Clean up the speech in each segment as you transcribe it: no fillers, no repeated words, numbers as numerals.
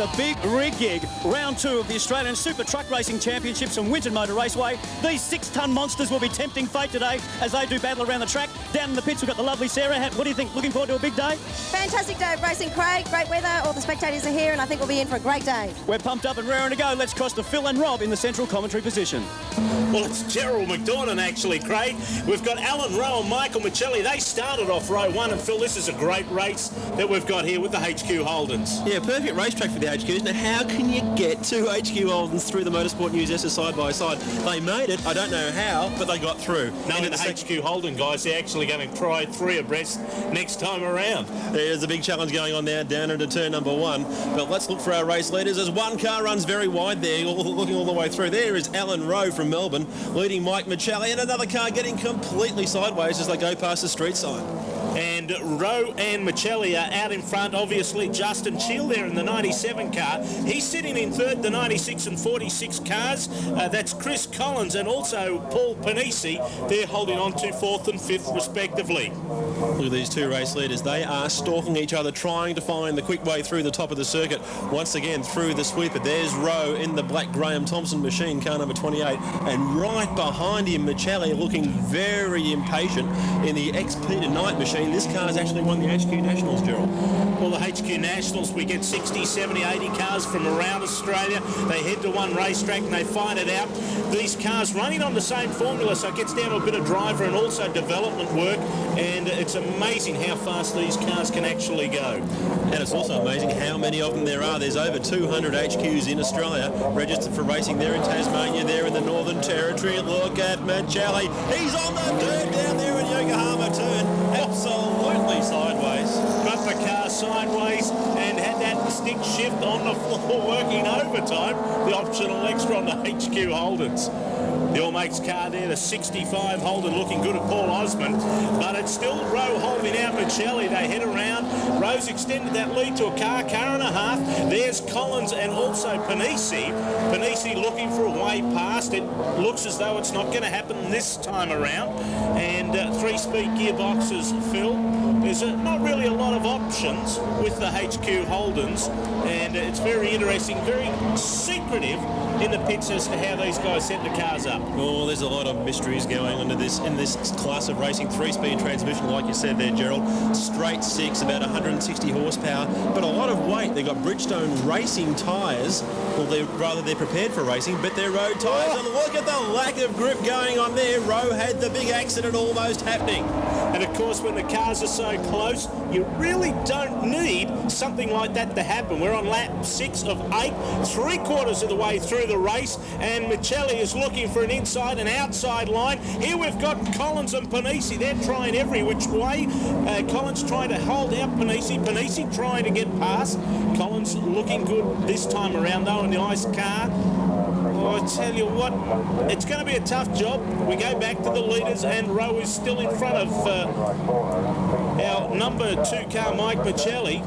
the big rig gig. Round 2 of the Australian Super Truck Racing Championships from Winton Motor Raceway. These 6-ton monsters will be tempting fate today as they do battle around the track. Down in the pits, we've got the lovely Sarah. What do you think? Looking forward to a big day? Fantastic day of racing, Craig. Great weather. All the spectators are here, and I think we'll be in for a great day. We're pumped up and raring to go. Let's cross to Phil and Rob in the central commentary position. Well, it's Gerald McDornan, actually, Craig. We've got Alan Rowe and Michael Michelli. They started off row 1, and Phil, this is a great race that we've got here with the HQ Holdens. Yeah, perfect racetrack for the HQs. Now, how can you get 2 HQ Holdens through the Motorsport News Essence side by side? They made it. I don't know how, but they got through. Knowing the HQ Holden guys, they're actually going to try 3 abreast next time around. There's a big challenge going on now down into turn number 1. But let's look for our race leaders as one car runs very wide there, looking all the way through. There is Alan Rowe from Melbourne, leading Mike Michelli, and another car getting completely sideways as they go past the street sign. And Rowe and Michelli are out in front. Obviously, Justin Shield there in the 97 car. He's sitting in third, the 96 and 46 cars. That's Chris Collins and also Paul Panisi. They're holding on to 4th and 5th, respectively. Look at these 2 race leaders. They are stalking each other, trying to find the quick way through the top of the circuit. Once again, through the sweeper. There's Rowe in the black Graham Thompson machine, car number 28. And right behind him, Michelli looking very impatient in the XP Tonight machine. This car's actually won the HQ Nationals, Gerald. Well, the HQ Nationals, we get 60, 70, 80 cars from around Australia. They head to one racetrack and they find it out. These cars running on the same formula, so it gets down to a bit of driver and also development work, and it's amazing how fast these cars can actually go. And it's also amazing how many of them there are. There's over 200 HQs in Australia registered for racing there in Tasmania, there in the Northern Territory. Look at Michelli. He's on the dirt down there in Yokohama turn. Absolutely sideways. Got the car sideways and had that stick shift on the floor working overtime. The optional extra on the HQ Holdens. The All-Mates car there, the 65 Holden, looking good at Paul Osmond, but it's still Rowe holding out Michelli. They head around. Rowe's extended that lead to a car and a half. There's Collins and also Panisi. Panisi looking for a way past. It looks as though it's not going to happen this time around. And 3-speed gearboxes, Phil. There's not really a lot of options with the HQ Holdens, and it's very interesting, very secretive in the pits as to how these guys set the cars up. Oh, there's a lot of mysteries going on in this class of racing. 3-speed transmission, like you said there, Gerald. Straight 6, about 160 horsepower, but a lot of weight. They've got Bridgestone racing tyres. Well, they're prepared for racing, but they're road tyres. And look at the lack of grip going on there. Rowe had the big accident almost happening. And of course, when the cars are so close, you really don't need something like that to happen. We're on lap 6 of 8, 3/4 of the way through the race, and Michelli is looking for an inside and outside line. Here we've got Collins and Panisi. They're trying every which way. Collins trying to hold out Panisi. Panisi trying to get past. Collins looking good this time around, though, in the ice car. Oh, I tell you what, it's going to be a tough job. We go back to the leaders, and Rowe is still in front of our number 2 car, Mike Michelli.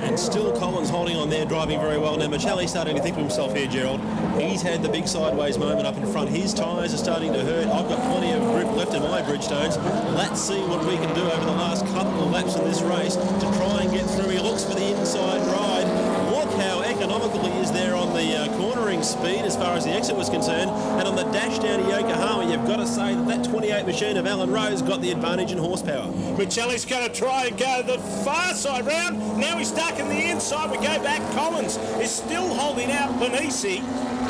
And still Collins holding on there, driving very well. Now Michelli's starting to think to himself here, Gerald. He's had the big sideways moment up in front. His tyres are starting to hurt. I've got plenty of grip left in my Bridgestones. Let's see what we can do over the last couple of laps in this race to try and get through. He looks for the inside ride. Look how economical he is there on the cornering speed as far as the exit was concerned. And on the dash down to Yokohama, you've got to say that 28 machine of Alan Rowe's got the advantage in horsepower. Michelli's going to try and go the far side round. Now he's stuck in the inside. We go back. Collins is still holding out Panisi.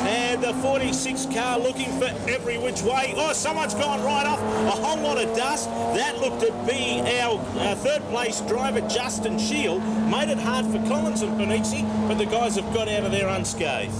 And the 46 car looking for every which way. Oh, someone's gone right off. A whole lot of dust. That looked to be our third place driver, Justin Shield. Made it hard for Collins and Panisi, but the guys have got out of there unscathed.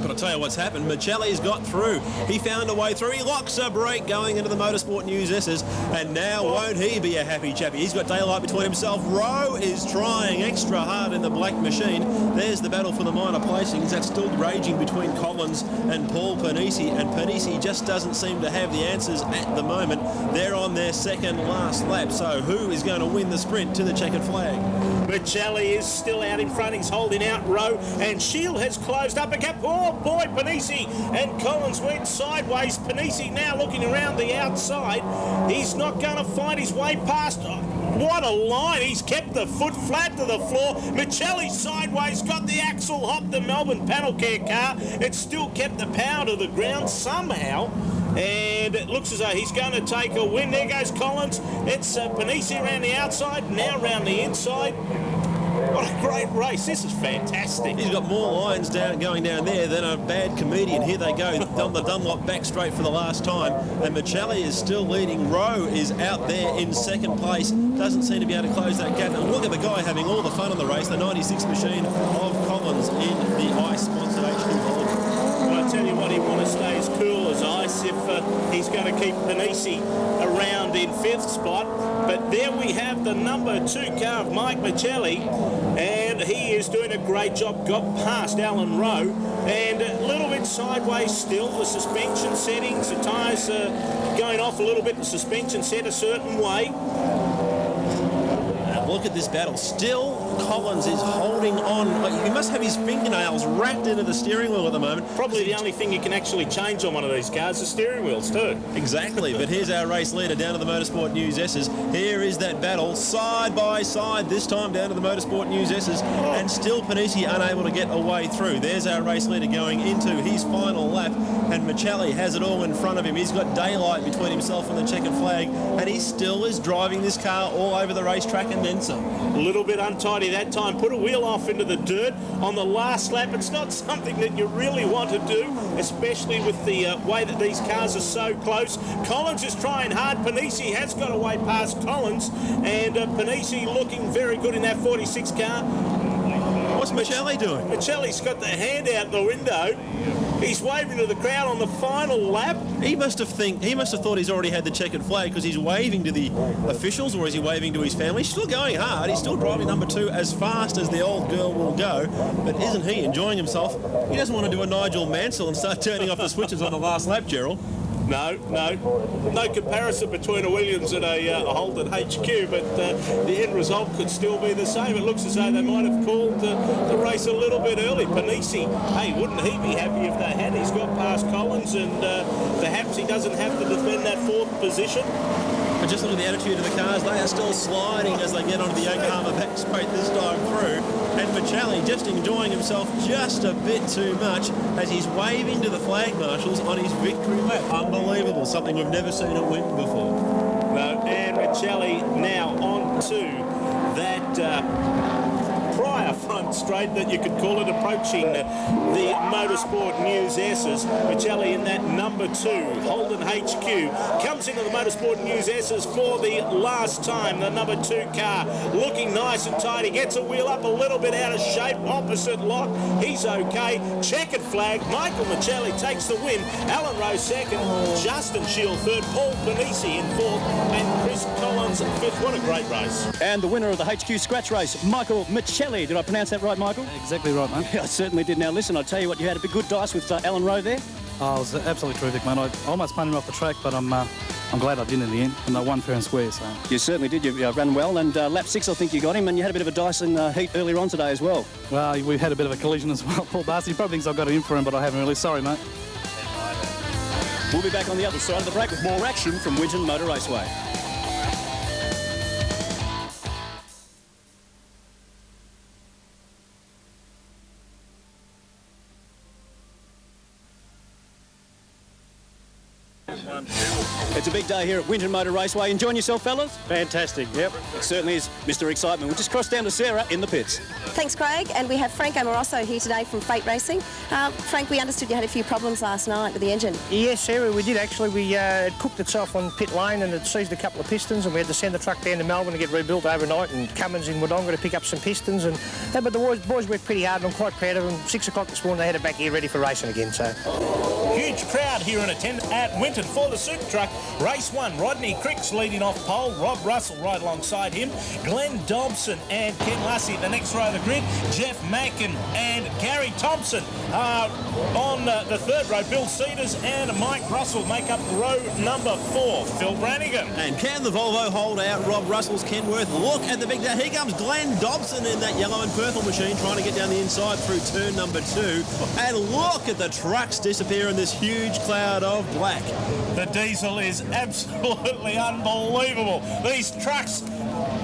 But I'll tell you what's happened. Michelli's got through. He found a way through. He locks a brake going into the Motorsport News S's. And now won't he be a happy chappy? He's got daylight between himself. Rowe is trying extra hard in the black machine. There's the battle for the minor placings. That's still raging between Collins and Paul Panisi, and Panisi just doesn't seem to have the answers at the moment. They're on their second last lap, so who is going to win the sprint to the checkered flag? Michelli is still out in front. He's holding out Rowe, and Shield has closed up a gap. Oh boy, Panisi and Collins went sideways. Panisi now looking around the outside. He's not going to find his way past. What a line. He's kept the foot flat to the floor. Michelli sideways, got the axle hop, the Melbourne panel care car. It still kept the power to the ground somehow. And it looks as though he's going to take a win. There goes Collins. It's Panisi around the outside, now around the inside. What a great race. This is fantastic. He's got more lines going down there than a bad comedian. Here they go on the Dunlop back straight for the last time. And Michelli is still leading. Rowe is out there in second place. Doesn't seem to be able to close that gap. And look at the guy having all the fun on the race. The 96 machine of Collins in the ice-sponsored H2 Holden. Well, I tell you what, he want to stay as cool as ice if he's going to keep Panisi around in fifth spot. But there we have the number 2 car of Mike Michelli, and he is doing a great job. Got past Alan Rowe, and a little bit sideways still. The suspension settings, the tyres are going off a little bit. The suspension set a certain way. Look at this battle. Still, Collins is holding on. Like, he must have his fingernails wrapped into the steering wheel at the moment. Probably the only thing you can actually change on one of these cars is steering wheels too. Exactly, but here's our race leader down to the Motorsport News S's. Here is that battle, side by side, this time down to the Motorsport News S's, and still Panisi unable to get a way through. There's our race leader going into his final lap, and Michelli has it all in front of him. He's got daylight between himself and the checkered flag, and he still is driving this car all over the racetrack and then some. A little bit untidy that time. Put a wheel off into the dirt on the last lap. It's not something that you really want to do, especially with the way that these cars are so close. Collins is trying hard. Panisi has got away past Collins, and Panisi looking very good in that 46 car. What's Michelli doing? Michelli's got the hand out the window. He's waving to the crowd on the final lap. He must have thought he's already had the checkered flag because he's waving to the officials, or is he waving to his family? He's still going hard. He's still driving number 2 as fast as the old girl will go. But isn't he enjoying himself? He doesn't want to do a Nigel Mansell and start turning off the switches on the last lap, Gerald. No comparison between a Williams and a Holden HQ, but the end result could still be the same. It looks as though they might have called the race a little bit early. Panisi, hey, wouldn't he be happy if they had? He's got past Collins, and perhaps he doesn't have to defend that 4th position. But just look at the attitude of the cars. They are still sliding as they get onto the Yokohama back straight this time through. And Michelli just enjoying himself just a bit too much as he's waving to the flag marshals on his victory lap. Unbelievable. Something we've never seen at Winton before. No, and Michelli now on to that prior front straight that you could call it, approaching the Motorsport News S's. Michelli in that number 2 Holden HQ comes into the Motorsport News S's for the last time. The number 2 car looking nice and tidy, gets a wheel up a little bit out of shape, opposite lock. He's okay. Checkered flag. Michael Michelli takes the win. Alan Rowe second, Justin Shield third, Paul Panisi in 4th, and Chris Collins 5th. What a great race. And the winner of the HQ scratch race, Michael Michelli. Did I pronounce that right, Michael? Exactly right, mate. I certainly did. Now, listen, I'll tell you what, you had a big good dice with Alan Rowe there. Oh, it was absolutely terrific, mate. I almost spun him off the track, but I'm glad I didn't in the end, and I won fair and square. So you certainly did. You ran well, and lap 6, I think you got him, and you had a bit of a dice in heat earlier on today as well. Well, we've had a bit of a collision as well. Paul Barcy probably thinks I've got it in for him, but I haven't really. Sorry, mate. We'll be back on the other side of the break with more action from Winton Motor Raceway. It's a big day here at Winton Motor Raceway. Enjoying yourself, fellas? Fantastic, yep. It certainly is Mr. Excitement. We'll just cross down to Sarah in the pits. Thanks, Craig. And we have Frank Amoroso here today from Fate Racing. Frank, we understood you had a few problems last night with the engine. Yes, Sarah, we did actually. It cooked itself on pit lane and it seized a couple of pistons, and we had to send the truck down to Melbourne to get rebuilt overnight, and Cummins in Wodonga to pick up some pistons. But the boys worked pretty hard, and I'm quite proud of them. 6 o'clock this morning, they had it back here ready for racing again. So huge crowd here in attendance at Winton Winton for the Supertruck. Race 1, Rodney Crick's leading off pole. Rob Russell right alongside him. Glenn Dobson and Ken Lassie at the next row of the grid. Jeff Mackin and Gary Thompson are on the third row. Bill Cedars and Mike Russell make up row number 4. Phil Brannigan. And can the Volvo hold out Rob Russell's Kenworth? Look at the big day. Here comes Glenn Dobson in that yellow and purple machine trying to get down the inside through turn number 2. And look at the trucks disappear in this huge cloud of black. The diesel is absolutely unbelievable. These trucks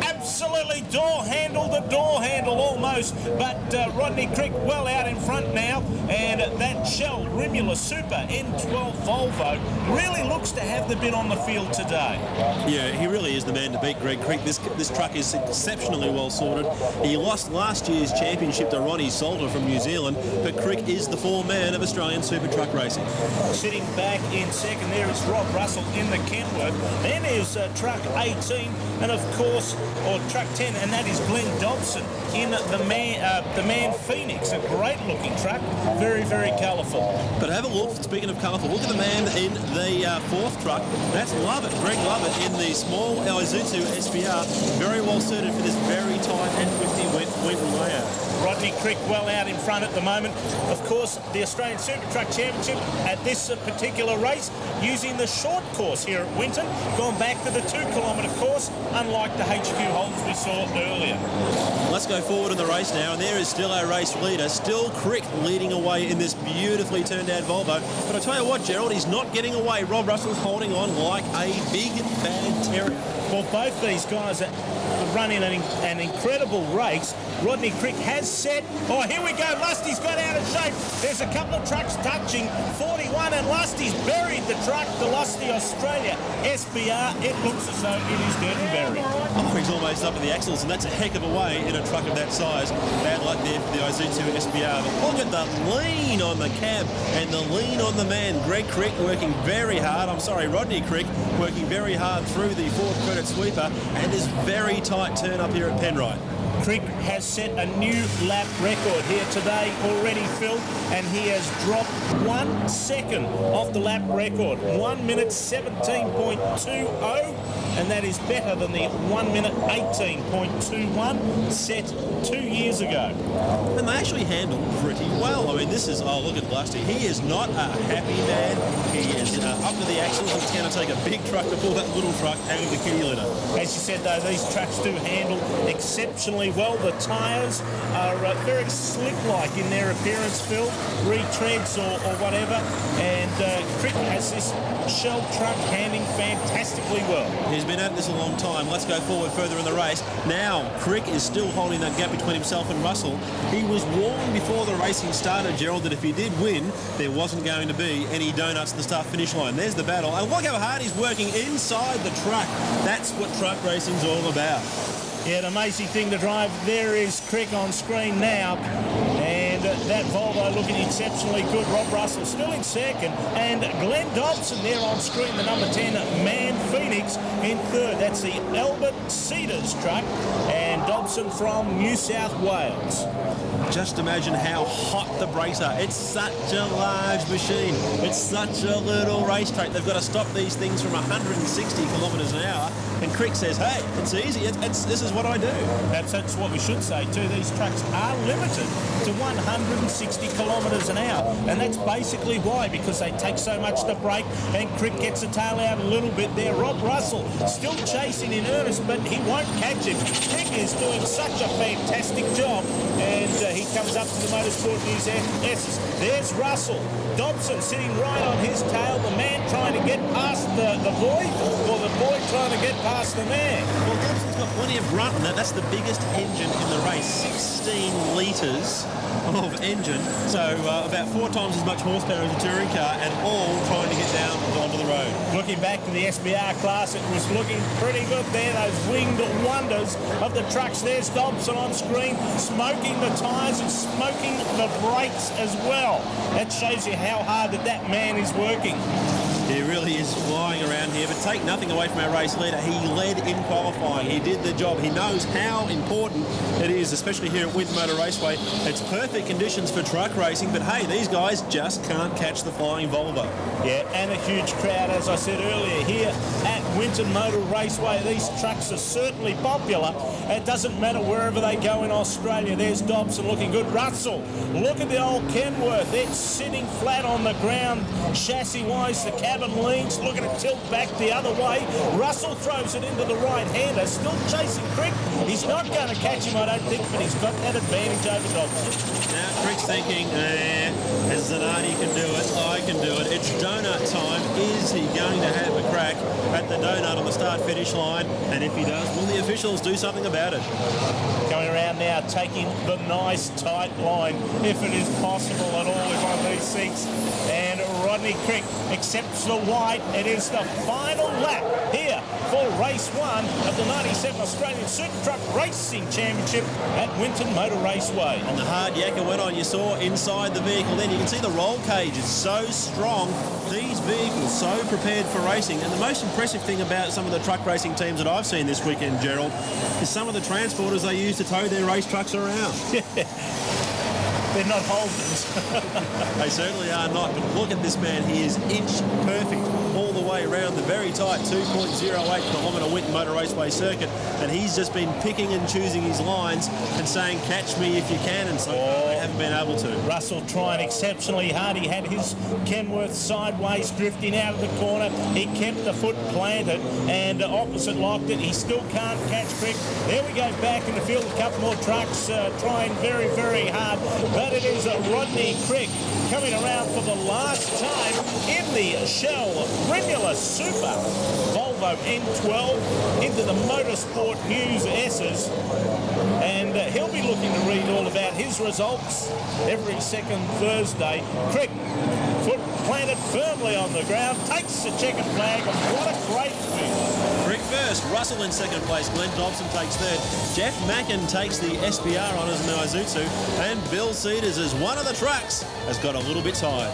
absolutely door handle almost, but Rodney Crick well out in front now, and that Shell Rimula Super N12 Volvo really looks to have the bit on the field today. Yeah, he really is the man to beat, Greg Crick. This truck is exceptionally well sorted. He lost last year's championship to Ronnie Salter from New Zealand, but Crick is the foreman of Australian Supertruck racing. Sitting back in second there is Rob Russell in the Kenworth. Then is truck 18, and of course, or truck 10, and that is Glenn Dobson in the Man Phoenix. A great looking truck, very, very colourful. But have a look, speaking of colourful, look at the man in the fourth truck. That's Lovett, Greg Lovett, in the small Isuzu SBR. Very well suited for this very tight and twisty Winton layout. Rodney Crick well out in front at the moment. Of course, the Australian Supertruck Championship at this particular race using the short course here at Winton, gone back to the 2-kilometre course, unlike the HQ Holdens we saw earlier. Let's go forward in the race now, and there is still our race leader, still Crick leading away in this beautifully turned out Volvo. But I tell you what, Gerald, he's not getting away. Rob Russell's holding on like a big bad terrier. Well, both these guys are running an incredible race. Rodney Crick has set. Oh, here we go. Lusty's got out of shape. There's a couple of trucks touching. 41, and Lusty's buried the truck. The Lusty Australia SBR. It looks as though it is dead and buried. Oh, he's almost up at the axles, and that's a heck of a way in a truck of that size. Bad luck there for the Isuzu SBR. But look at the lean on the cab and the lean on the man. Greg Crick working very hard. Rodney Crick working very hard through the Ford Credit Sweeper and this very tight turn up here at Penrite. Crick has set a new lap record here today already, Phil, and he has dropped 1 second off the lap record. 1 minute 17.20, and that is better than the 1 minute 18.21 set 2 years ago. And they actually handle pretty well. I mean, this is, oh, look at Lusty. He is not a happy man. He is up to the axles, and it's going to take a big truck to pull that little truck out of the kitty litter. As you said, though, these trucks do handle exceptionally well. The tyres are very slip-like in their appearance, Phil, retreads or whatever, and Crick has this Shell truck handling fantastically well. He's been at this a long time. Let's go forward further in the race. Now, Crick is still holding that gap between himself and Russell. He was warned before the racing started, Gerald, that if he did win, there wasn't going to be any donuts at the start-finish line. There's the battle. And look how hard he's working inside the truck. That's what truck racing's all about. Yeah, an amazing thing to drive. There is Crick on screen now, and that Volvo looking exceptionally good. Rob Russell still in second, and Glenn Dobson there on screen, the number 10 Man Phoenix in third. That's the Albert Cedars truck, and Dobson from New South Wales. Just imagine how hot the brakes are. It's such a large machine. It's such a little racetrack. They've got to stop these things from 160 kilometres an hour. And Crick says, hey, it's easy. This is what I do. That's what we should say too. These trucks are limited to 160 kilometres an hour. And that's basically why, because they take so much to brake, and Crick gets the tail out a little bit there. Rob Russell still chasing in earnest, but he won't catch him. Crick is doing such a fantastic job, and he comes up to the Motorsport News S's. There's Russell. Dobson sitting right on his tail, the man trying to get past the boy, or the boy trying to get past the man. Well, Dobson's got plenty of grunt in that. That's the biggest engine in the race, 16 litres of engine, so about 4 times as much horsepower as a touring car, and all trying to get down onto the road. Looking back to the SBR class, it was looking pretty good there, those winged wonders of the trucks. There's Dobson on screen, smoking the tyres and smoking the brakes as well. That shows you how hard that man is working. He really is flying around here, but take nothing away from our race leader. He led in qualifying. He did the job. He knows how important it is, especially here at Winton Motor Raceway. It's perfect conditions for truck racing, but hey, these guys just can't catch the flying Volvo. Yeah, and a huge crowd, as I said earlier, here at Winton Motor Raceway. These trucks are certainly popular. It doesn't matter wherever they go in Australia. There's Dobson looking good. Russell, look at the old Kenworth. It's sitting flat on the ground, chassis-wise. The cabin leans, looking to tilt back the other way. Russell throws it into the right-hander, still chasing Crick. He's not going to catch him, I don't think, but he's got that advantage over Dobson. Now Crick's thinking, as Zanardi can do it, I can do it. It's donut time. Is he going to have a crack at the donut on the start-finish line? And if he does, will the officials do something about it? Coming around now, taking the nice tight line, if it is possible at all, with one of these six. And Rodney Crick accepts the white. It is the final lap here for race one of the 97 Australian Supertruck Racing Championship at Winton Motor Raceway. And the hard yakka went on. You saw inside the vehicle then. You can see the roll cage is so strong. These vehicles so prepared for racing. And the most impressive thing about some of the truck racing teams that I've seen this weekend, Gerald, is some of the transporters they use to tow their race trucks around. They're not Holdens. They certainly are not. But look at this man. He is inch perfect all the way around the very tight 2.08 kilometre Winton Motor Raceway circuit. And he's just been picking and choosing his lines and saying, catch me if you can. And so far they haven't been able to. Russell trying exceptionally hard. He had his Kenworth sideways drifting out of the corner. He kept the foot planted and opposite locked it. He still can't catch Crick. There we go back in the field. A couple more trucks trying very, very hard. But it is Rodney Crick coming around for the last time in the Shell Rimula Super Volvo N12 into the Motorsport News S's. And he'll be looking to read all about his results every second Thursday. Crick, foot planted firmly on the ground, takes the checkered flag, and what a great win. Crick first, Russell in second place, Glenn Dobson takes third, Jeff Mackin takes the SBR honours in the Isuzu, and Bill Cedars as one of the trucks has got a little bit tired.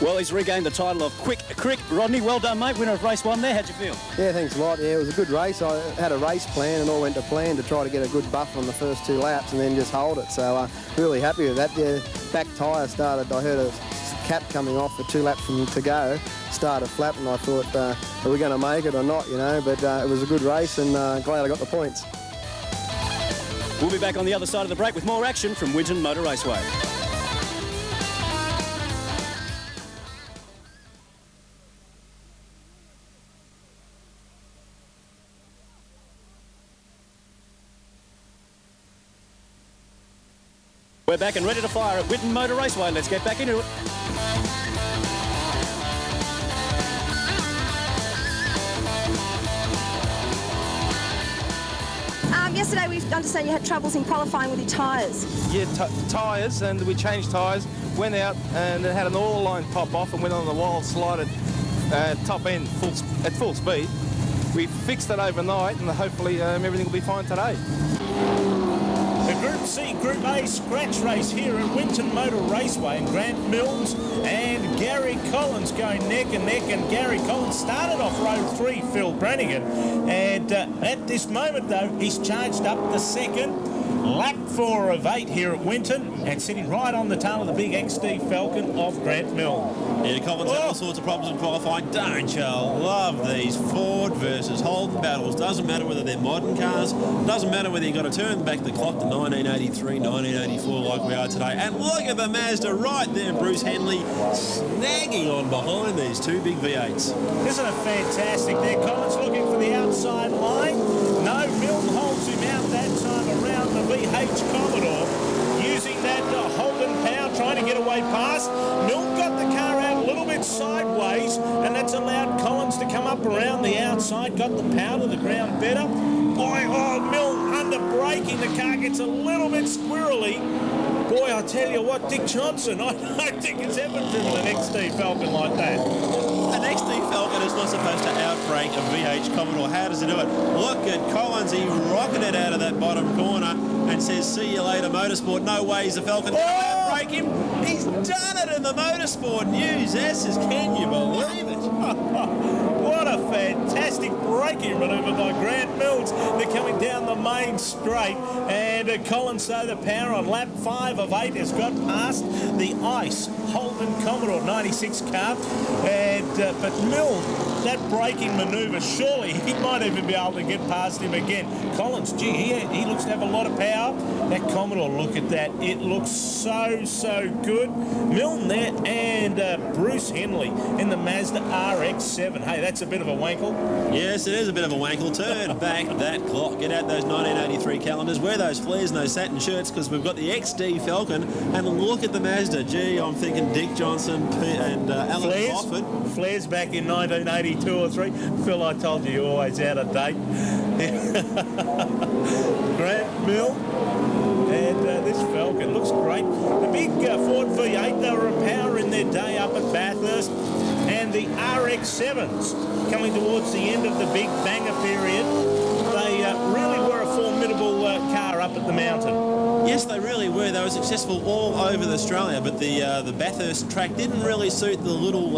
Well, he's regained the title of Crick. Rodney, well done, mate. Winner of race one there. How'd you feel? Yeah, thanks a lot. Yeah, it was a good race. I had a race plan and all went to plan to try to get a good buff on the first two laps and then just hold it. So really happy with that. The back tyre started, I heard a cap coming off for 2 laps to go. Started flapping. I thought, are we going to make it or not, you know? But it was a good race and glad I got the points. We'll be back on the other side of the break with more action from Winton Motor Raceway. We're back and ready to fire at Winton Motor Raceway. Let's get back into it. Yesterday we understand you had troubles in qualifying with your tyres. Yeah, tyres, and we changed tyres, went out and it had an oil line pop off and went on the wild slide at top end at full speed. We fixed that overnight and hopefully everything will be fine today. The Group C, Group A scratch race here at Winton Motor Raceway, and Grant Mills and Gary Collins going neck and neck, and Gary Collins started off row 3, Phil Brannigan, and at this moment though he's charged up the second. Lap 4 of 8 here at Winton and sitting right on the tail of the big XD Falcon of Grant Mill. Yeah, Collins had all sorts of problems in qualifying. Don't you love these Ford versus Holden battles? Doesn't matter whether they're modern cars. Doesn't matter whether you've got to turn back the clock to 1983, 1984 like we are today. And look at the Mazda right there, Bruce Henley snagging on behind these two big V8s. Isn't it fantastic there? Collins looking for the outside line. No, Milton holds him out that time around the VH Commodore, using that Holden power, trying to get away past. Milton got the car out a little bit sideways, and that's allowed Collins to come up around the outside, got the power to the ground better. Boy, oh, Milton under braking, the car gets a little bit squirrely. Boy, I tell you what, Dick Johnson, I don't think it's ever driven an XD Falcon like that. An XD Falcon is not supposed to outbrake a VH Commodore. How does he do it? Look at Collins. He rocketed out of that bottom corner and says, see you later, Motorsport. No way is the Falcon going to outbrake him. He's done it in the Motorsport News S's. Can you believe it? braking manoeuvre by Grant Mills. They're coming down the main straight, and Collins, so the power on lap 5 of 8 has got past the ice Holden Commodore 96 car, and but Mills, that braking manoeuvre, surely he might even be able to get past him again. Collins, gee, he looks to have a lot of power. That Commodore, look at that. It looks so good. Milne there, and Bruce Henley in the Mazda RX-7. Hey, that's a bit of a wankle. Yes, it is a bit of a wankle. Turn back that clock. Get out those 1983 calendars. Wear those flares and those satin shirts, because we've got the XD Falcon. And look at the Mazda. Gee, I'm thinking Dick Johnson and Alan Moffat. Flares back in 1982 or 3. Phil, I told you, you're always out of date. Grant Mill. And this Falcon looks great. The big Ford V8, they were a power in their day up at Bathurst. And the RX-7s coming towards the end of the big banger period. They really were a formidable car up at the mountain. Yes, they really were. They were successful all over Australia, but the Bathurst track didn't really suit the little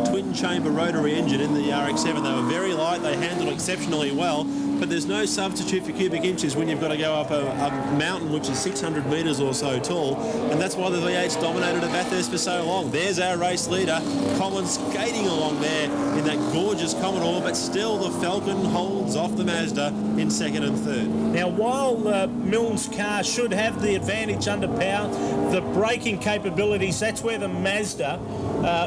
twin-chamber rotary engine in the RX-7. They were very light. They handled exceptionally well. But there's no substitute for cubic inches when you've got to go up a mountain which is 600 metres or so tall, and that's why the V8's dominated at Bathurst for so long. There's our race leader, Collins, skating along there in that gorgeous Commodore, but still the Falcon holds off the Mazda in second and third. Now, while Milne's car should have the advantage under power, the braking capabilities, that's where the Mazda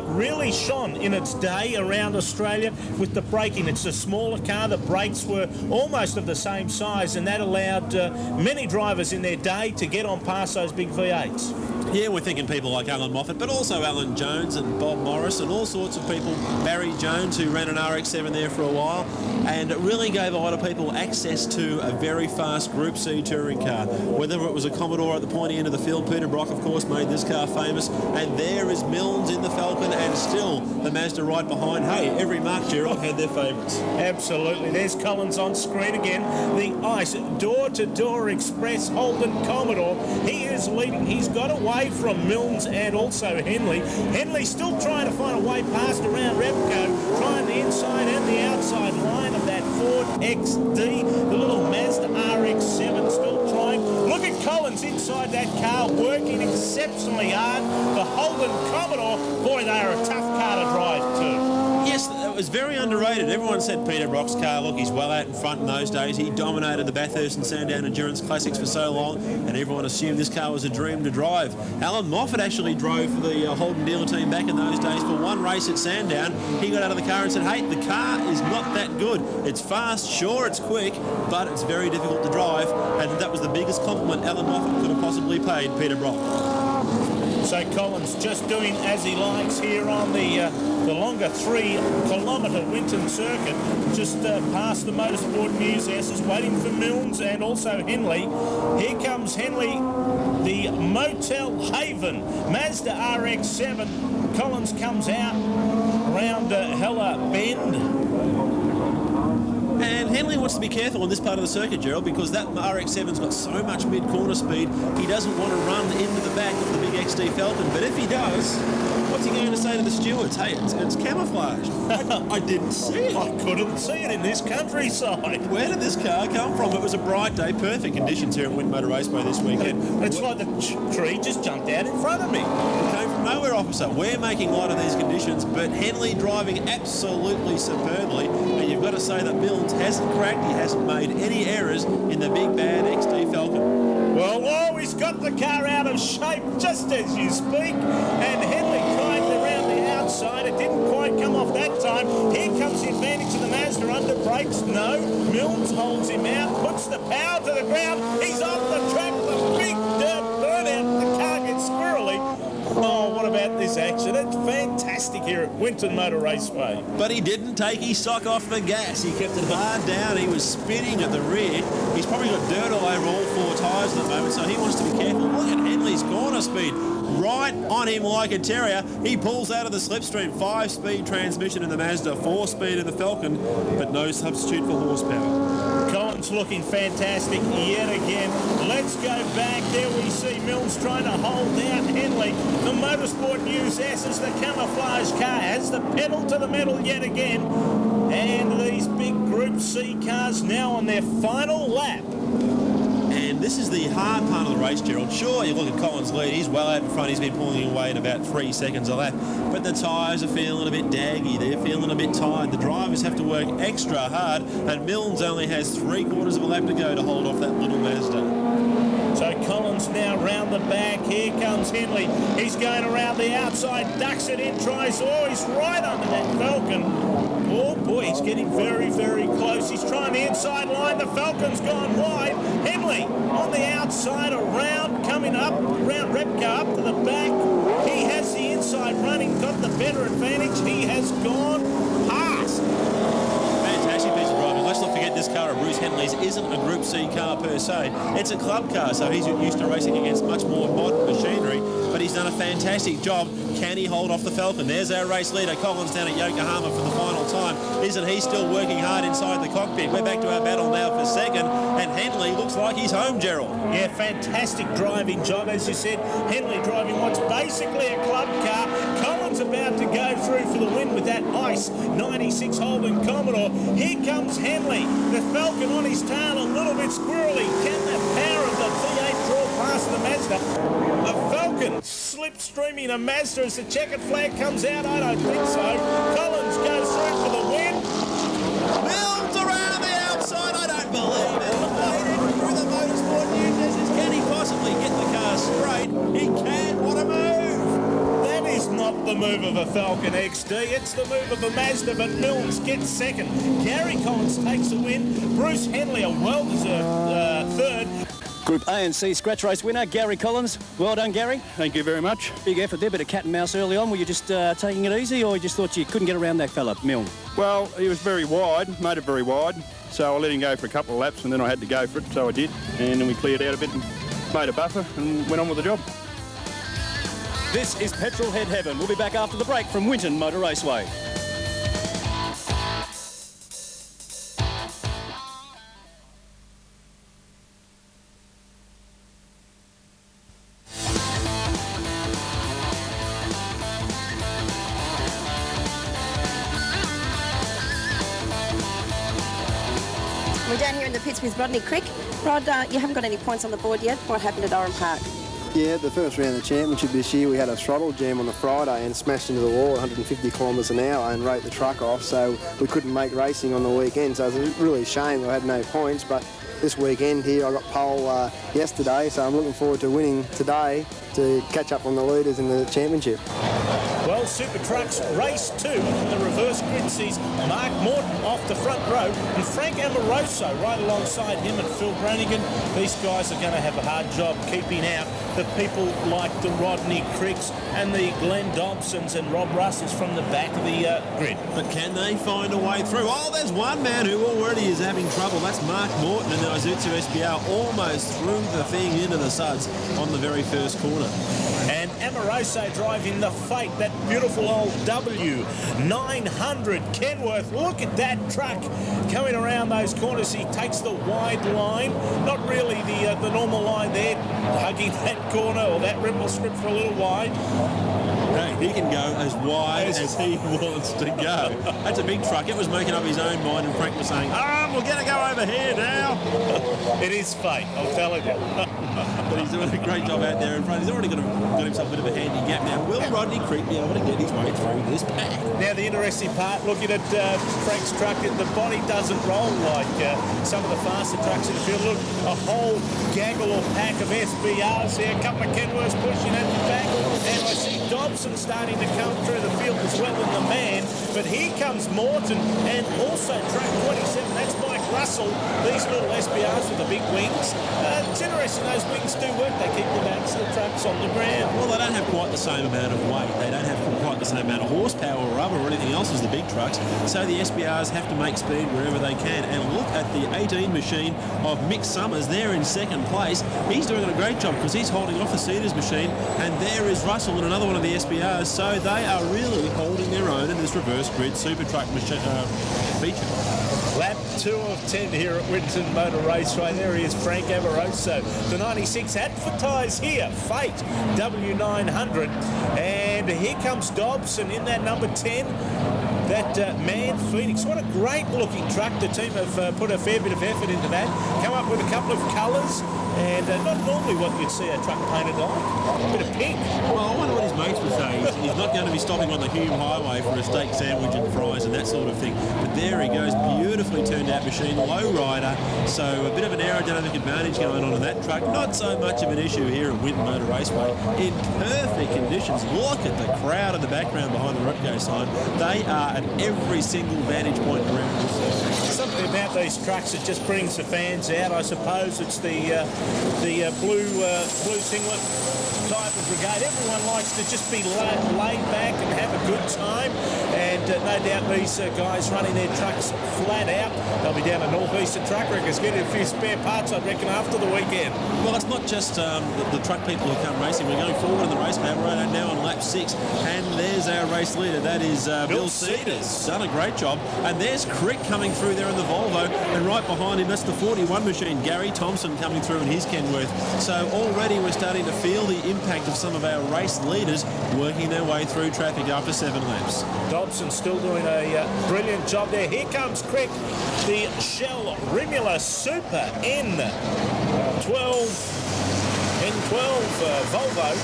really shone in its day around Australia with the braking. It's a smaller car. The brakes were almost of the same size, and that allowed many drivers in their day to get on past those big V8s. Yeah, we're thinking people like Alan Moffat, but also Alan Jones and Bob Morris and all sorts of people. Barry Jones, who ran an RX-7 there for a while, and it really gave a lot of people access to a very fast Group C touring car. Whether it was a Commodore at the pointy end of the field, Peter Brock, of course, made this car famous, and there is Milnes in the Falcon, and still the Mazda right behind. Hey, every Mark Gerald had their favourites. Absolutely. There's Collins on screen again. The ICE door-to-door express Holden Commodore. He is leading. He's got away from Milnes and also Henley. Henley still trying to find a way past around Repco, trying the inside and the outside line of that Ford XD. The little Mazda RX-7 still trying. Look at Collins inside that car, working exceptionally hard. The Holden Commodore, boy, they are a tough car to drive too. Yes, it was very underrated. Everyone said Peter Brock's car, look, he's well out in front in those days. He dominated the Bathurst and Sandown Endurance Classics for so long, and everyone assumed this car was a dream to drive. Alan Moffat actually drove for the Holden dealer team back in those days for one race at Sandown. He got out of the car and said, hey, the car is not that good. It's fast, sure, it's quick, but it's very difficult to drive, and that was the biggest compliment Alan Moffat could have possibly paid Peter Brock. So Collins just doing as he likes here on the longer 3-kilometre Winton circuit, just past the Motorsport News houses, waiting for Milnes and also Henley. Here comes Henley, the Motel Haven Mazda RX-7. Collins comes out around Hella Bend. And Henley wants to be careful on this part of the circuit, Gerald, because that RX-7's got so much mid-corner speed, he doesn't want to run into the back of the big XD Falcon. But if he does, what's he going to say to the stewards? Hey, it's camouflaged. I didn't see it. I couldn't see it in this countryside. Where did this car come from? It was a bright day, perfect conditions here at Winton Motor Raceway this weekend. It's like the tree just jumped out in front of me. It came from nowhere, officer. We're making light of these conditions, but Henley driving absolutely superbly. And you've got to say that Milnes hasn't cracked. He hasn't made any errors in the big bad XD Falcon. Well, he's got the car out of shape just as you speak. And Henley climbed around the outside. It didn't quite come off that time. Here comes the advantage of the Mazda under brakes. No, Milnes holds him out, puts the power to the ground. He's off the track. The big dirt burnout. The car gets squirrely. Oh, what about this action? It's fantastic here at Winton Motor Raceway. But he didn't take his sock off the gas. He kept it hard down. He was spinning at the rear. He's probably got dirt all over all 4 tyres at the moment, so he wants to be careful. Look at Henley's corner speed. Right on him like a terrier. He pulls out of the slipstream. 5-speed transmission in the Mazda, 4-speed in the Falcon, but no substitute for horsepower. Collins looking fantastic yet again. Let's go back. There we see Milnes trying to hold out Henley. The Motorsport News S's the camouflage car has the pedal to the metal yet again. And these big Group C cars now on their final lap. And this is the hard part of the race, Gerald. Sure, you look at Collins' lead, he's well out in front, he's been pulling away in about 3 seconds a lap. But the tyres are feeling a bit daggy, they're feeling a bit tired. The drivers have to work extra hard, and Milnes only has 3/4 of a lap to go to hold off that little Mazda. So Collins now round the back. Here comes Henley. He's going around the outside, ducks it in, tries. Oh, he's right under that Falcon. Oh boy, he's getting very, very close. He's trying the inside line. The Falcon's gone wide. Henley on the outside, around, coming up, around Repka up to the back. He has the inside running, got the better advantage. He has gone past. Fantastic piece of driving. Let's not forget this car of Bruce Henley's isn't a Group C car per se. It's a club car, so he's used to racing against much more modern machinery, but he's done a fantastic job. Can he hold off the Falcon? There's our race leader, Collins, down at Yokohama for the final time. Isn't he still working hard inside the cockpit? We're back to our battle now for second, and Henley looks like he's home, Gerald. Yeah, fantastic driving job, as you said. Henley driving what's basically a club car. Collins about to go through for the win with that ice 96 Holden Commodore. Here comes Henley. The Falcon on his tail, a little bit squirrely. Can the power of the V8 draw past the Mazda? A Falcon slipstreaming a Mazda as the checkered flag comes out. I don't think so. Collins goes through for the win. Milnes around the outside. I don't believe it. Waiting through the motorsport news. Can he possibly get the car straight? He can. What a move. That is not the move of a Falcon XD. It's the move of a Mazda, but Milnes gets second. Gary Collins takes the win. Bruce Henley, a well-deserved third. Group A and C scratch race winner, Gary Collins. Well done, Gary. Thank you very much. Big effort there, bit of cat and mouse early on. Were you just taking it easy, or you just thought you couldn't get around that fella, Milne? Well, he was very wide, made it very wide, so I let him go for a couple of laps and then I had to go for it, so I did. And then we cleared out a bit and made a buffer and went on with the job. This is Petrol Head Heaven. We'll be back after the break from Winton Motor Raceway. We're down here in the pits with Rodney Crick. Rod, you haven't got any points on the board yet. What happened at Oran Park? Yeah, the first round of the championship this year, we had a throttle jam on the Friday and smashed into the wall at 150 kilometres an hour and wrote the truck off, so we couldn't make racing on the weekend. So it was really a shame that I had no points, but this weekend here I got pole yesterday, so I'm looking forward to winning today to catch up on the leaders in the championship. Well, Supertrucks race 2 in the reverse grid sees Mark Morton off the front row and Frank Amoroso right alongside him and Phil Brannigan. These guys are going to have a hard job keeping out the people like the Rodney Cricks and the Glenn Dobsons and Rob Russells from the back of the grid. But can they find a way through? Oh, there's one man who already is having trouble. That's Mark Morton, and the Isuzu SBR almost threw the thing into the suds on the very first corner. And Amoroso driving the Fate, that beautiful old W900 Kenworth. Look at that truck coming around those corners. He takes the wide line, not really the normal line there, hugging that corner or that ripple strip for a little wide. No, he can go as wide as he wants to go. That's a big truck. It was making up his own mind, and Frank was saying, we're going to go over here now. It is Fate, I'll tell you. But he's doing a great job out there in front. He's already got himself a bit of a handy gap now. Will Rodney Crick be able to get his way through this pack? Now, the interesting part, looking at Frank's truck, the body doesn't roll like some of the faster trucks in the field. Look, a whole gaggle or pack of SBRs there, a couple of Kenworths pushing at the back, and I see Dobson starting to come through the field as well in the man. But here comes Morton, and also track 27, that's Mike Russell. These little SBRs with the big wings. It's interesting, those wings do work. They keep the backs of the trucks on the ground. Well, they don't have quite the same amount of weight. They don't have quite the same amount of horsepower or rubber or anything else as the big trucks. So the SBRs have to make speed wherever they can. And look at the 18 machine of Mick Summers there in second place. He's doing a great job because he's holding off the Cedars machine. And there is Russell in another one of the SBRs. So they are really holding their own in this reverse grid Supertruck feature. Lap 2 of 10 here at Winton Motor Raceway. There he is, Frank Amoroso. The 96 advertised here, Fate W900. And here comes Dobson in that number 10. that Man Phoenix. What a great looking truck. The team have put a fair bit of effort into that. Come up with a couple of colours, and not normally what you'd see a truck painted like. A bit of pink. Well, I wonder what his mates would say. He's not going to be stopping on the Hume Highway for a steak sandwich and fries and that sort of thing. But there he goes, beautifully turned out machine, low rider. So a bit of an aerodynamic advantage going on in that truck. Not so much of an issue here at Winton Motor Raceway. In perfect conditions. Look at the crowd in the background behind the Rutko sign. They are at every single vantage point around this. Something about these trucks that just brings the fans out. I suppose it's the blue singlet type of brigade. Everyone likes to just be laid back and have a good time, and no doubt these guys running their trucks flat out. They'll be down to North Eastern Truck Wreckers getting a few spare parts, I reckon, after the weekend. Well, it's not just the truck people who come racing. We're going forward in the race map. We're now on lap 6, and there's our race leader. That is Bill Cedars. Done a great job. And there's Crick coming through there in the Volvo, and right behind him, that's the 41 machine, Gary Thompson, coming through in his Kenworth. So already we're starting to feel the impact of some of our race leaders working their way through traffic after 7 laps. Dobson still doing a brilliant job there. Here comes Crick, the Shell Rimula Super N12 Volvo.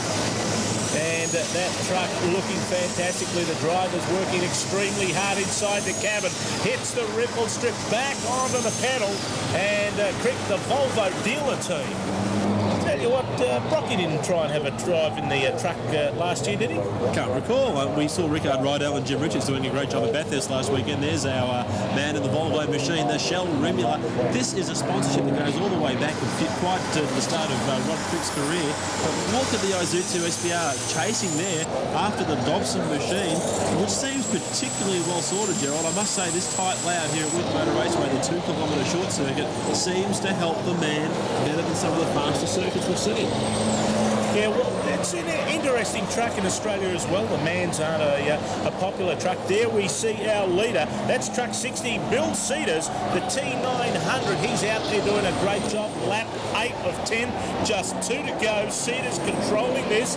And that truck looking fantastically. The driver's working extremely hard inside the cabin. Hits the ripple strip back onto the pedal, and Crick, the Volvo dealer team. Tell you what, Brocky didn't try and have a drive in the truck last year, did he? Can't recall. We saw Rickard Rydell and Jim Richards doing a great job at Bathurst last weekend. There's our man in the Volvo machine, the Shell Rimula. This is a sponsorship that goes all the way back and quite to the start of Rod Crick's career. But look at the Isuzu SBR chasing there after the Dobson machine, which seems particularly well sorted, Gerald. I must say this tight layout here at Winton Motor Raceway, the 2 kilometre short circuit, seems to help the man better than some of the faster circuits we've seen. Yeah, well, it's an interesting track in Australia as well. The Mans aren't a popular truck. There we see our leader. That's truck 60, Bill Cedars, the T900. He's out there doing a great job. Lap 8 of 10, just 2 to go. Cedars controlling this.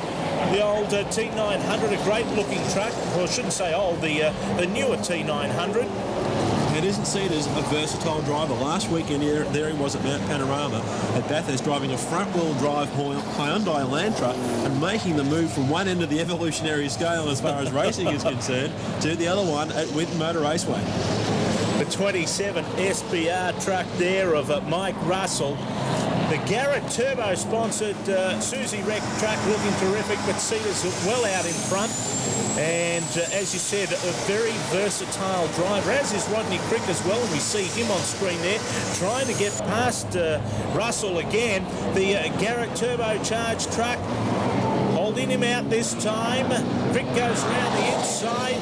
The old T900, a great looking truck. Well, I shouldn't say old, the newer T900. And isn't Cedars a versatile driver? Last weekend, there he was at Mount Panorama at Bathurst, driving a front-wheel drive Hyundai Elantra and making the move from one end of the evolutionary scale as far as racing is concerned to the other one at Winton Motor Raceway. The 27 SBR truck there of Mike Russell. The Garrett Turbo-sponsored Susie Rec truck looking terrific, but Cedars well out in front. And as you said, a very versatile driver, as is Rodney Crick as well. And we see him on screen there, trying to get past Russell again. The Garrett turbocharged truck, holding him out this time. Crick goes around the inside.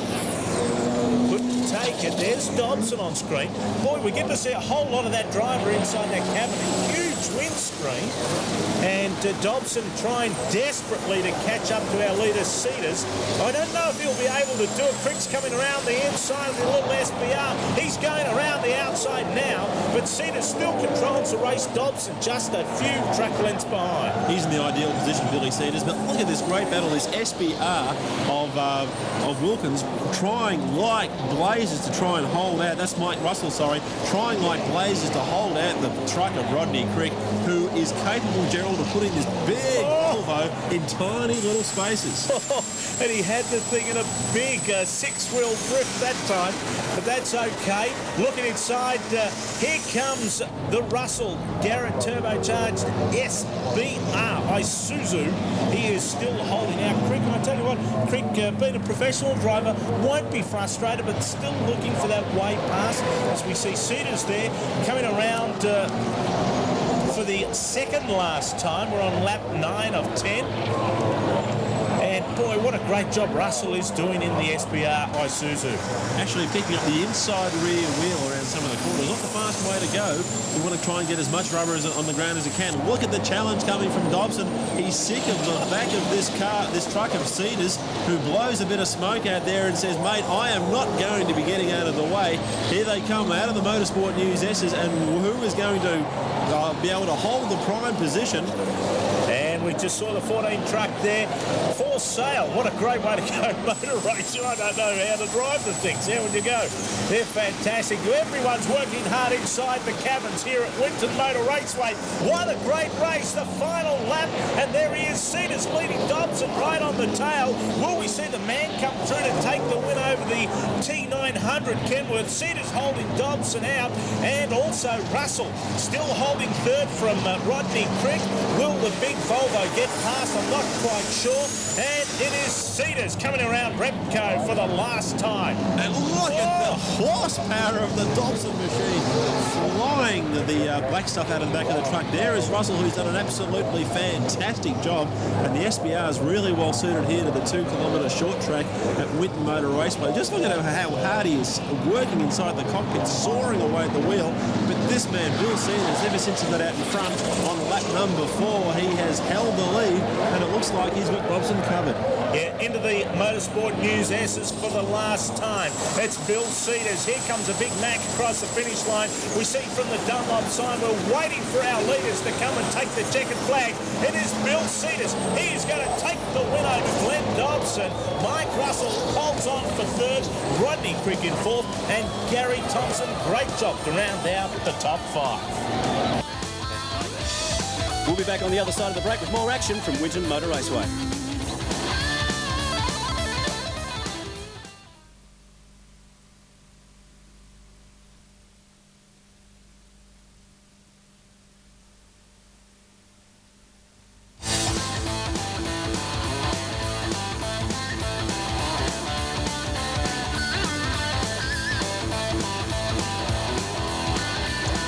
Couldn't take it. There's Dobson on screen. Boy, we get to see a whole lot of that driver inside that cabin. Huge windscreen. And Dobson trying desperately to catch up to our leader, Cedars. I don't know if he'll be able to do it. Crick's coming around the inside of the little SBR. He's going around the outside now, but Cedars still controls the race. Dobson just a few track lengths behind. He's in the ideal position, Billy Cedars. But look at this great battle, this SBR of Wilkins trying like blazes to try and hold out. That's Mike Russell, sorry. Trying like blazes to hold out the truck of Rodney Crick, who is capable, Gerald, of putting this big Volvo in tiny little spaces. And he had the thing in a big 6-wheel drift that time, but that's okay. Looking inside, here comes the Russell Garrett turbocharged SBR Isuzu. He is still holding out Crick. And I tell you what, Crick, being a professional driver, won't be frustrated, but still looking for that way past. As we see Cedars there coming around for the second last time. We're on lap 9 of 10. And boy, what a great job Russell is doing in the SBR Isuzu. Actually picking up the inside rear wheel around some of the corners. Not the fast way to go. We want to try and get as much rubber on the ground as we can. Look at the challenge coming from Dobson. He's sick of the back of this truck of Cedars, who blows a bit of smoke out there and says, mate, I am not going to be getting out of the way. Here they come out of the Motorsport News S's, and who is going to be able to hold the prime position? And And we just saw the 14 truck there for sale. What a great way to go motor racing. I don't know how to drive the things. How would you go? They're fantastic. Everyone's working hard inside the cabins here at Winton Motor Raceway. What a great race. The final lap. And there he is. Cedars leading Dobson right on the tail. Will we see the man come through to take the win over the T900 Kenworth? Cedars holding Dobson out. And also Russell still holding third from Rodney Crick. Will the big Volvo get past? I'm not quite sure. And it is Cedars coming around Repco for the last time. And look at the horsepower of the Dobson machine flying the black stuff out of the back of the truck. There is Russell, who's done an absolutely fantastic job. And the SBR is really well suited here to the 2 kilometre short track at Winton Motor Raceway. Just look at how hard he is working inside the cockpit, soaring away at the wheel. But this man, Bill Cedars, ever since he got out in front on lap number 4, he has held the lead, and it looks like he's got Dobson covered. Yeah, into the motorsport news S's for the last time. It's Bill Cedars. Here comes a big Mac across the finish line. We see from the Dunlop sign, we're waiting for our leaders to come and take the checkered flag. It is Bill Cedars. He's going to take the win over Glenn Dobson. Mike Russell holds on for third. Rodney Crick in fourth. And Gary Thompson, great job to round out the top 5. We'll be back on the other side of the break with more action from Winton Motor Raceway.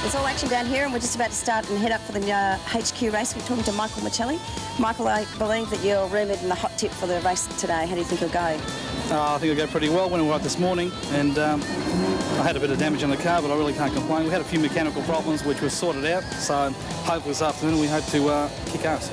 There's all action down here, and we're just about to start and head up for the HQ race. We're talking to Michael Michelli. Michael, I believe that you're rumoured in the hot tip for the race today. How do you think you'll go? I think it'll go pretty well. Went all right this morning, and I had a bit of damage on the car, but I really can't complain. We had a few mechanical problems which were sorted out, so hopefully this afternoon we hope to kick ass.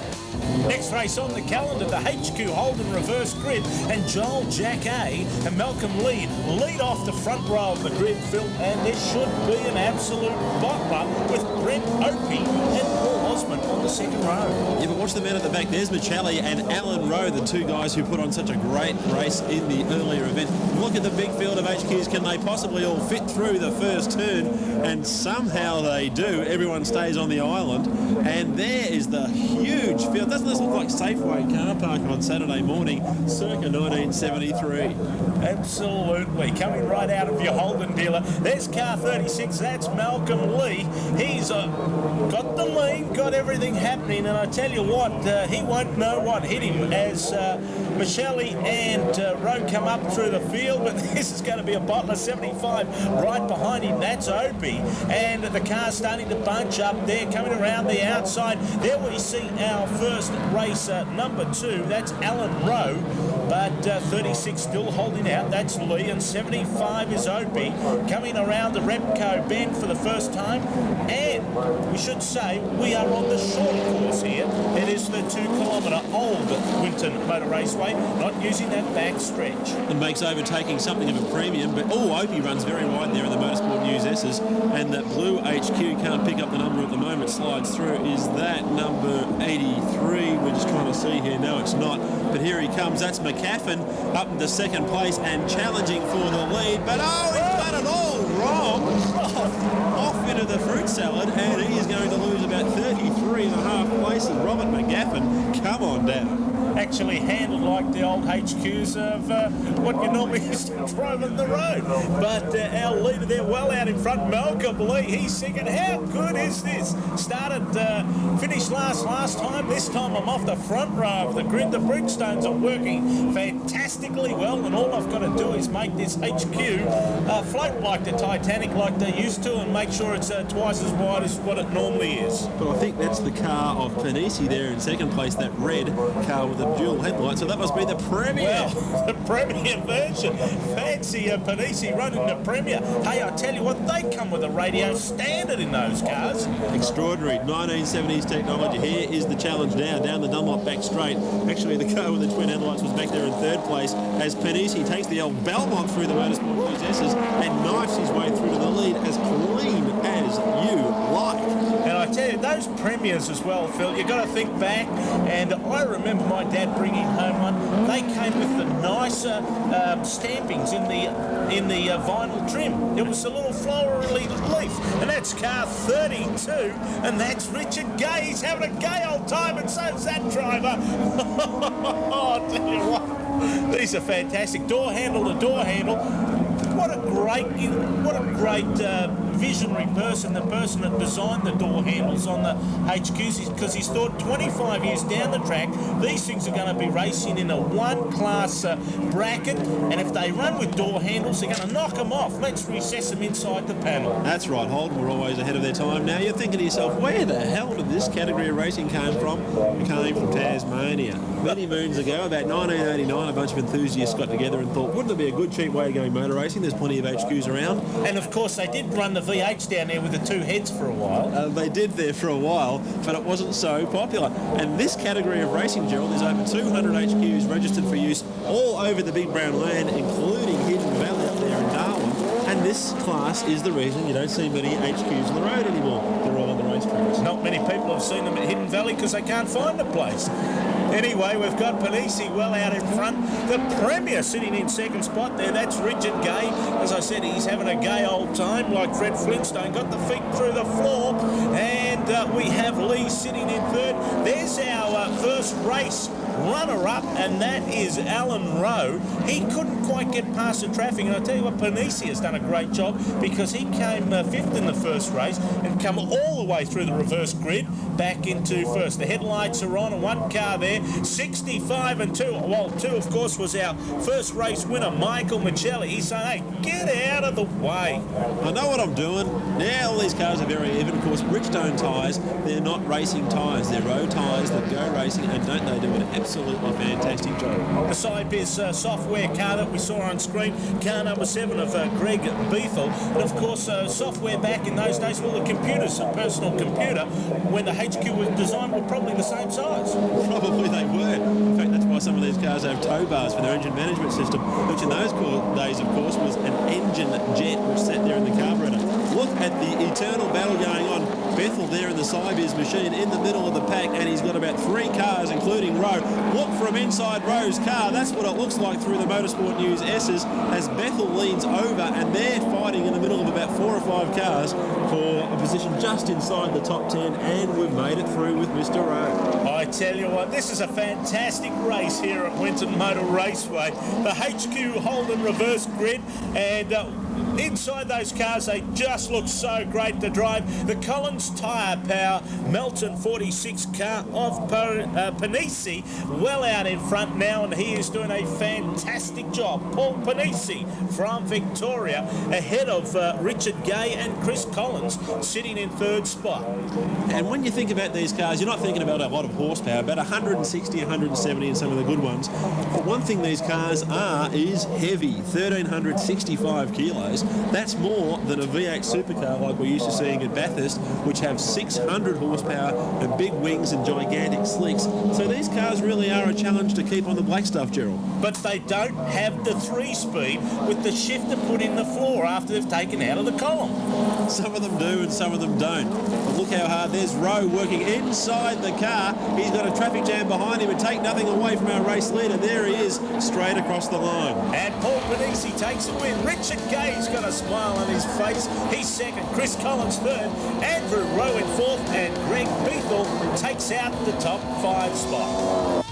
Next race on the calendar, the HQ Holden reverse grid, and Joel Jacquet and Malcolm lead off the front row of the grid, Phil, and this should be an absolute bottler with Brent Opie and Paul Osmond on the second row. Yeah, but watch the men at the back. There's Michelli and Alan Rowe, the two guys who put on such a great race in the earlier event. Look at the big field of HQs. Can they possibly all fit through the first turn? And somehow they do. Everyone stays on the island. And there is the huge field. Doesn't this look like Safeway car park on Saturday morning, circa 1973? Absolutely. Coming right out of your Holden dealer. There's car 36. That's Malcolm Lee. He's got the lead, got everything happening. And I tell you what, he won't know what hit him as Michelli and Rowe come up through the field. But this is going to be a bottler 75 right behind him. That's Opie. And the car's starting to bunch up there, coming around the outside. There we see our first racer, number 2. That's Alan Rowe. But 36 still holding out. That's Lee. And 75 is Opie. Coming around the Repco bend for the first time. And we should say we are on the short course here. It is the 2 kilometre old Winton Motor Raceway, not using that back stretch. It makes overtaking something of a premium, but Opie runs very wide there in the Motorsport News S's, and that blue HQ can't pick up the number at the moment, slides through. Is that number 83? We're just trying to see here. No, it's not. But here he comes. That's McCaffin up into second place and challenging for the lead. But he's done it all wrong. Off into the fruit salad, and he is going to lose about 33.5 places. Robert McGaffin, come on down. Actually handled like the old HQs of what you normally used to drive on the road. But our leader there well out in front, Malcolm Lee, he's thinking, how good is this? Finished last time. This time I'm off the front row of the grid. The Bridgestones are working fantastically well, and all I've got to do is make this HQ float like the Titanic, like they used to, and make sure it's twice as wide as what it normally is. But I think that's the car of Panisi there in second place, that red car with the dual headlights, so that must be the Premier. Well, the Premier version. Fancy Panisi running the Premier. Hey, I tell you what, they come with a radio standard in those cars. Extraordinary. 1970s technology. Here is the challenge now, down the Dunlop back straight. Actually, the car with the twin headlights was back there in third place as Panisi takes the old Belmont through the Motorsport News S's and knifes his way through to the lead as clean as you like. And I tell you, those premiers as well, Phil. You've got to think back, and I remember my dad bringing home one. They came with the nicer stampings in the vinyl trim. It was a little florally leaf, and that's car 32, and that's Richard Gay. He's having a gay old time, and so's that driver. I'll tell you what, these are fantastic. Door handle to door handle. What a great visionary person, the person that designed the door handles on the HQs, because he's thought 25 years down the track, these things are going to be racing in a one-class bracket, and if they run with door handles, they're going to knock them off. Let's recess them inside the panel. That's right, Holden were always ahead of their time. Now you're thinking to yourself, where the hell did this category of racing come from? It came from Tasmania. Many moons ago, about 1989, a bunch of enthusiasts got together and thought, wouldn't it be a good cheap way of going motor racing? There's plenty of HQs around. And of course they did run the V8s down there with the two heads for a while. They did there for a while, but it wasn't so popular. And this category of racing, Gerald, there's over 200 HQs registered for use all over the Big Brown Land, including Hidden Valley up there in Darwin. And this class is the reason you don't see many HQs on the road anymore. They're all on the racetracks. Not many people have seen them at Hidden Valley because they can't find a place. Anyway, we've got Panisi well out in front. The Premier sitting in second spot there. That's Richard Gay. As I said, he's having a gay old time like Fred Flintstone. Got the feet through the floor. And we have Lee sitting in third. There's our first race runner-up, and that is Alan Rowe. He couldn't quite get past the traffic, and I tell you what, Panisi has done a great job because he came fifth in the first race and come all the way through the reverse grid back into first. The headlights are on, and one car there, 65 and 2. Well, 2, of course, was our first race winner, Michael Michelli. He's saying, hey, get out of the way. I know what I'm doing. Now all these cars are very even. Of course, Bridgestone tyres, they're not racing tyres. They're road tyres that go racing, and don't they do an absolutely fantastic job. The Cybiz software car that we saw on screen, car number 7 of Greg Bethel. And of course, software back in those days, well, the computers, a personal computer, when the HQ was designed, were probably the same size. Probably they were. In fact, that's why some of these cars have tow bars for their engine management system, which in those days, of course, was an engine jet which sat there in the carburetor. Look at the eternal battle going on. Bethel there in the Cybiz machine in the middle of the pack, and he's got about 3 cars, including Rowe. Look from inside Rowe's car. That's what it looks like through the Motorsport News S's as Bethel leans over, and they're fighting in the middle of about 4 or 5 cars for a position just inside the top 10, and we've made it through with Mr. Rowe. I tell you what, this is a fantastic race here at Winton Motor Raceway. The HQ Holden reverse grid, and inside those cars, they just look so great to drive. The Collins Tyre Power Melton 46 car of Panisi well out in front now, and he is doing a fantastic job. Paul Panisi from Victoria ahead of Richard Gay and Chris Collins sitting in third spot. And when you think about these cars, you're not thinking about a lot of horsepower, about 160, 170 in some of the good ones. But one thing these cars are is heavy, 1,365 kilos. That's more than a V8 supercar like we're used to seeing at Bathurst, which have 600 horsepower and big wings and gigantic slicks. So these cars really are a challenge to keep on the black stuff, Gerald. But they don't have the 3-speed with the shifter put in the floor after they've taken out of the column. Some of them do and some of them don't. But look how hard. There's Rowe working inside the car. He's got a traffic jam behind him and take nothing away from our race leader. There he is, straight across the line. And Paul Panisi takes the win. Richard Gay's got a smile on his face. He's second. Chris Collins third. Andrew Rowe in fourth. And Greg Bethel takes out the top 5 spot.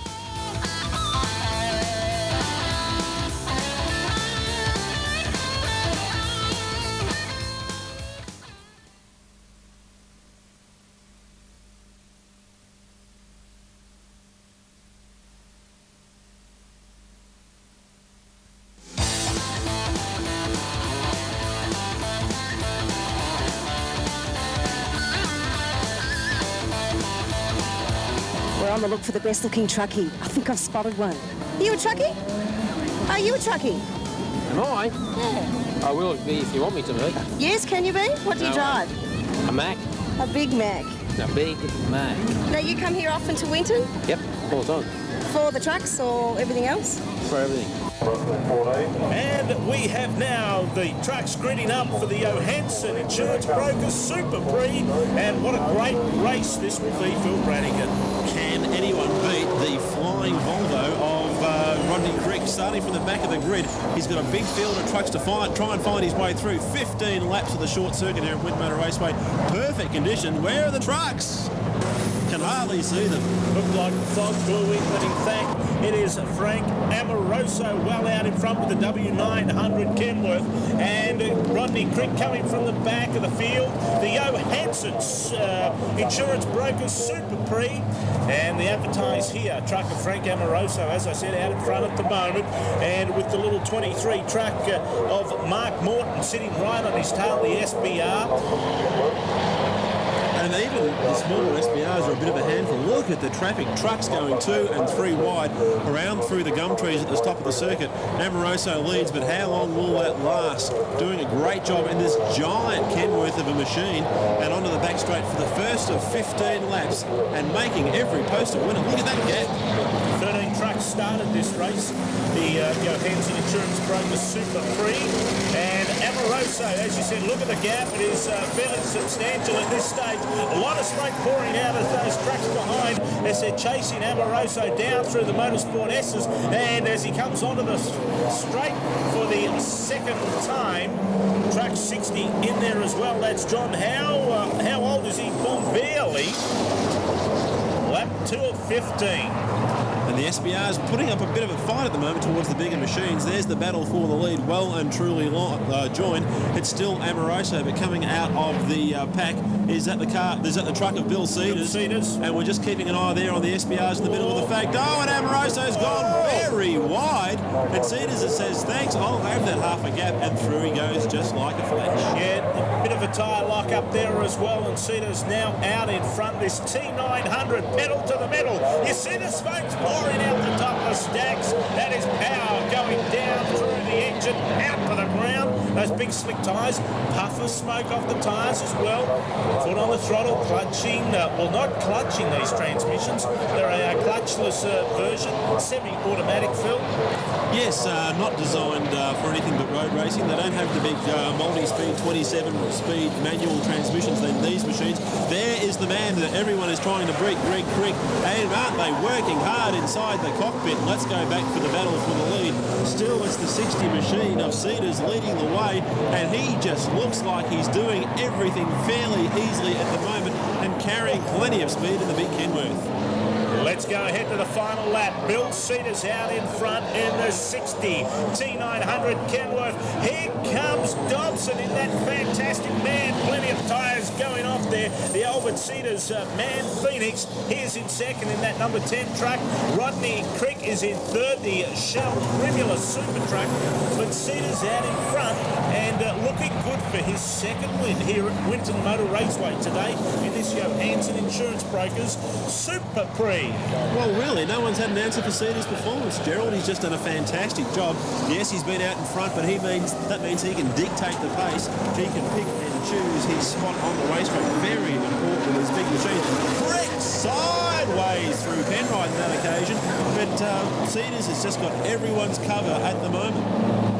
We're on the look for the best looking truckie. I think I've spotted one. Are you a truckie? Are you a truckie? Am I? Yeah. I will be if you want me to be. Yes, can you be? What do you drive? A Mac. A big Mac. A big Mac. Now, you come here often to Winton? Yep, all the time. for the trucks or everything else? For everything. And we have now the trucks gridding up for the Johansson Insurance Brokers Super Prix. And what a great race this will be, Phil Brannigan. Can anyone beat the flying Volvo of Rodney Crick? Starting from the back of the grid, he's got a big field of trucks to try and find his way through. 15 laps of the short circuit here at Winton Motor Raceway. Perfect condition. Where are the trucks? Can hardly see them. Look like fog blew in, but in fact it is Frank Amoroso well out in front with the W900 Kenworth, and Rodney Crick coming from the back of the field. The Johansson's Insurance Brokers Super Prix, and the advertised here truck of Frank Amoroso, as I said, out in front at the moment, and with the little 23 truck of Mark Morton sitting right on his tail, the SBR. And even the smaller SBRs are a bit of a handful. Look at the traffic. Trucks going 2 and 3 wide around through the gum trees at the top of the circuit. Amoroso leads, but how long will that last? Doing a great job in this giant Kenworth of a machine, and onto the back straight for the first of 15 laps and making every post a winner. Look at that gap. 13 trucks started this race, the Johansson Insurance Brokers Super Prix, and Amoroso, as you said, look at the gap. It is fairly substantial at this stage. A lot of smoke pouring out of those trucks behind as they're chasing Amoroso down through the Motorsport S's, and as he comes onto the straight for the second time, truck 60 in there as well. That's John Howe. How old is he? Born barely. Lap 2 of 15. And the SBR's putting up a bit of a fight at the moment towards the bigger machines. There's the battle for the lead, well and truly joined. It's still Amoroso, but coming out of the pack is that the truck of Bill Cedars. And we're just keeping an eye there on the SBRs in the middle of the pack. Oh, and Amoroso's gone very wide. And Cedars says, thanks, I'll have that half a gap. And through he goes just like a flash. Yeah, a bit of a tyre lock up there as well. And Cedars now out in front. This T900 pedal to the metal. You see the smoke's pouring out the top of the stacks. That is power going down through the engine, out to the ground. Those big slick tyres, puff of smoke off the tyres as well. Foot on the throttle, clutching, well, not clutching these transmissions. They're a clutchless version, semi-automatic, Phil. Yes, not designed for anything but road racing. They don't have the big multi-speed 27-speed manual transmissions than these machines. There is the man that everyone is trying to beat, Greg Crick. And aren't they working hard inside the cockpit? Let's go back for the battle for the lead. Still, it's the 60 machine of Cedars leading the way, and he just looks like he's doing everything fairly easily at the moment and carrying plenty of speed in the big Kenworth. Let's go ahead to the final lap. Bill Cedars out in front in the 60 T900 Kenworth. Here comes Dobson in that fantastic man. Plenty of tyres going off there. The Albert Cedars Man Phoenix. Here's in second in that number 10 truck. Rodney Crick is in third. The Shell Primula Super Truck. But Cedars out in front and looking good for his second win here at Winton Motor Raceway today in this Johansson Insurance Brokers Super Prix. Well, really, no one's had an answer for Cedars' performance, Gerald. He's just done a fantastic job. Yes, he's been out in front, but that means he can dictate the pace. He can pick and choose his spot on the racetrack. Very important with his big machine. Great sideways through Penrite on that occasion, but Cedars has just got everyone's cover at the moment.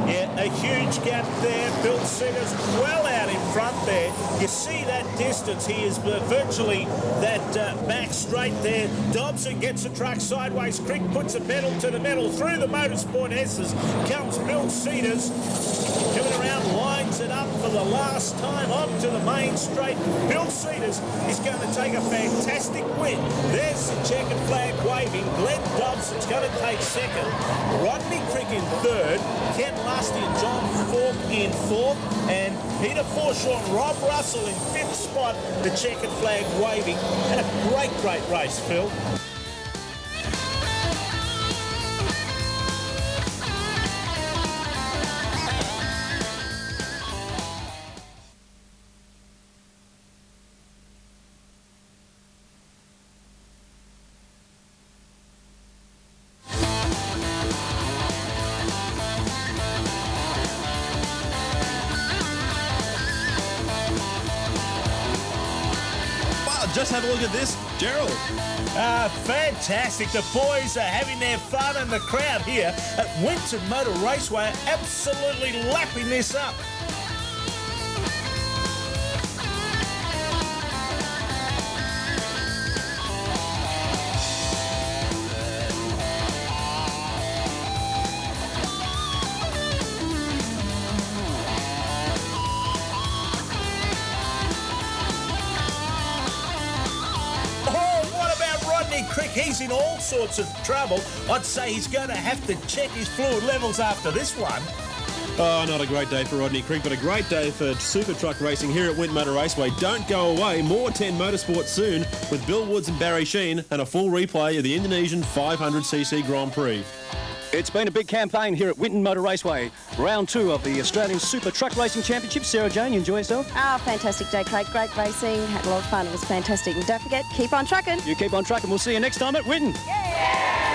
Yeah, a huge gap there. Bill Cedars well out in front there. You see that distance. He is virtually that back straight there. Dobson gets the truck sideways. Crick puts a pedal to the metal. Through the Motorsport S's comes Bill Cedars. Coming around, lines it up for the last time onto the main straight. Bill Cedars is going to take a fantastic win. There's the checkered flag waving. Glenn Dobson's going to take second. Rodney Crick in third. Ken Lusty and John Falk in fourth. And Peter Forshaw and Rob Russell in fifth spot. The checkered flag waving. And a great race, Phil. Just have a look at this, Gerald. Fantastic. The boys are having their fun, and the crowd here at Winton Motor Raceway are absolutely lapping this up. He's in all sorts of trouble. I'd say he's going to have to check his fluid levels after this one. Oh, not a great day for Rodney Crick, but a great day for super truck racing here at Winton Motor Raceway. Don't go away. More 10 Motorsport soon with Bill Woods and Barry Sheen and a full replay of the Indonesian 500cc Grand Prix. It's been a big campaign here at Winton Motor Raceway. Round 2 of the Australian Super Truck Racing Championship. Sarah Jane, you enjoy yourself? Oh, fantastic day, Craig. Great racing. Had a lot of fun. It was fantastic. And don't forget, keep on trucking. You keep on trucking. We'll see you next time at Winton. Yeah.